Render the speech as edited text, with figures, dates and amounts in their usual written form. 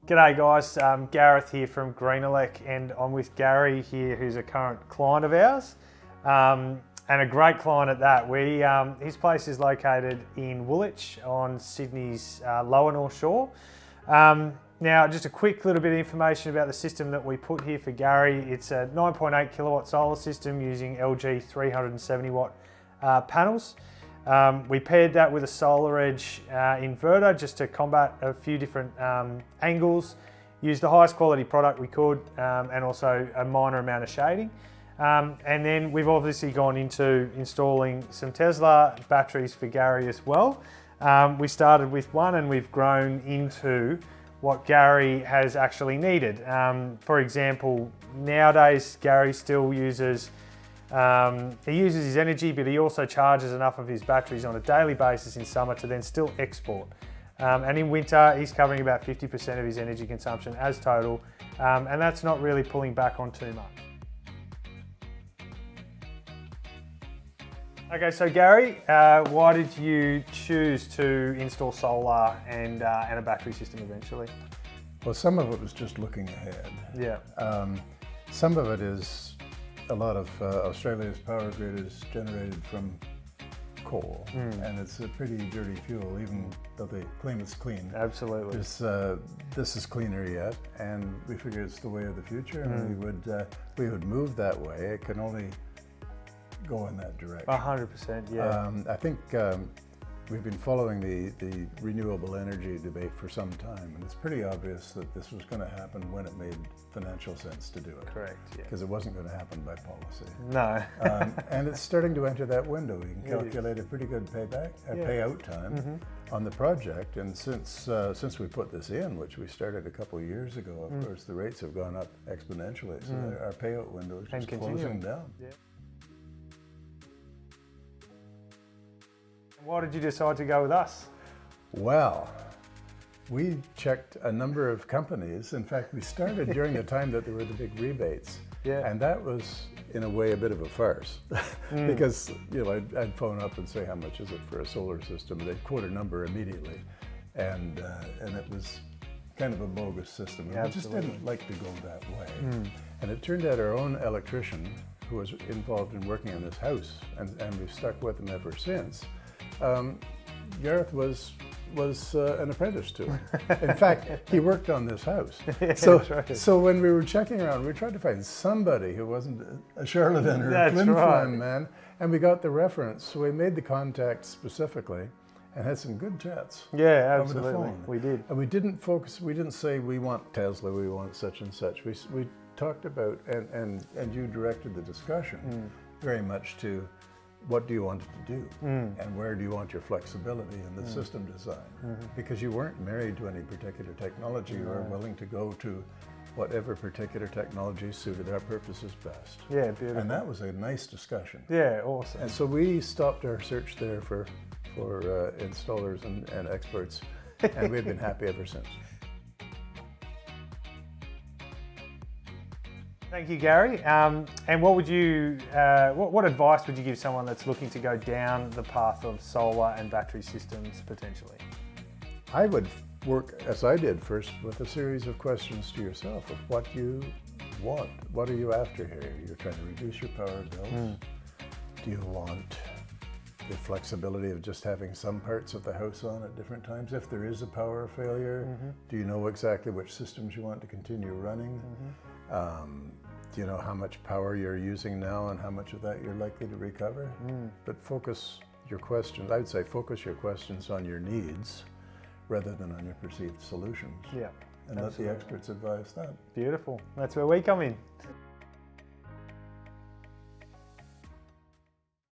G'day guys, Gareth here from GreenElec, and I'm with Gary here, who's a current client of ours, and a great client at that. His place is located in Woolwich on Sydney's lower North Shore. Now, just a quick little bit of information about the system that we put here for Gary. It's a 9.8 kilowatt solar system using LG 370 watt panels. We paired that with a SolarEdge inverter just to combat a few different angles, use the highest quality product we could, and also a minor amount of shading. And then we've obviously gone into installing some Tesla batteries for Gary as well. We started with one and we've grown into what Gary has actually needed. For example, nowadays Gary still uses he uses his energy, but he also charges enough of his batteries on a daily basis in summer to then still export. And in winter, he's covering about 50% of his energy consumption as total, and that's not really pulling back on too much. Okay, so Gary, why did you choose to install solar and a battery system eventually? Well, some of it was just looking ahead. Yeah. Some of it is a lot of Australia's power grid is generated from coal, and it's a pretty dirty fuel, even though they claim it's clean. Absolutely. This is cleaner yet, and we figure it's the way of the future, and we would move that way. It can only go in that direction. 100%, yeah. I think we've been following the renewable energy debate for some time, and it's pretty obvious that this was going to happen when it made financial sense to do it. Correct, yeah. Because it wasn't going to happen by policy. No. And it's starting to enter that window. You can calculate a pretty good payout time on the project, and since we put this in, which we started a couple of years ago, of course, the rates have gone up exponentially, so our payout window is just closing down. Yeah. Why did you decide to go with us? Well, we checked a number of companies. In fact, we started during the time that there were the big rebates. Yeah. And that was, in a way, a bit of a farce. Because, you know, I'd phone up and say, how much is it for a solar system? And they'd quote a number immediately. And it was kind of a bogus system. And we just didn't like to go that way. And it turned out our own electrician, who was involved in working on this house, and we've stuck with him ever since, Gareth was an apprentice to him. In fact, he worked on this house. So when we were checking around, we tried to find somebody who wasn't a charlatan or a flim-flam man, and we got the reference. So we made the contact specifically and had some good chats. Yeah, over absolutely. the phone. We did. And we didn't focus, we didn't say we want Tesla, we want such and such. We talked about, and you directed the discussion very much to what do you want it to do, and where do you want your flexibility in the system design? Because you weren't married to any particular technology, you were willing to go to whatever particular technology suited our purposes best. Yeah, beautiful. And that was a nice discussion. Yeah, awesome. And so we stopped our search there for installers and experts, and we've been happy ever since. Thank you, Gary. And what would you, what advice would you give someone that's looking to go down the path of solar and battery systems potentially? I would work, as I did first, with a series of questions to yourself of what you want. What are you after here? You're trying to reduce your power bills. Do you want the flexibility of just having some parts of the house on at different times? If there is a power failure, do you know exactly which systems you want to continue running? Do you know how much power you're using now and how much of that you're likely to recover? But focus your questions, I would say focus your questions on your needs rather than on your perceived solutions. Yeah. And let the experts advise that. Beautiful. That's where we come in.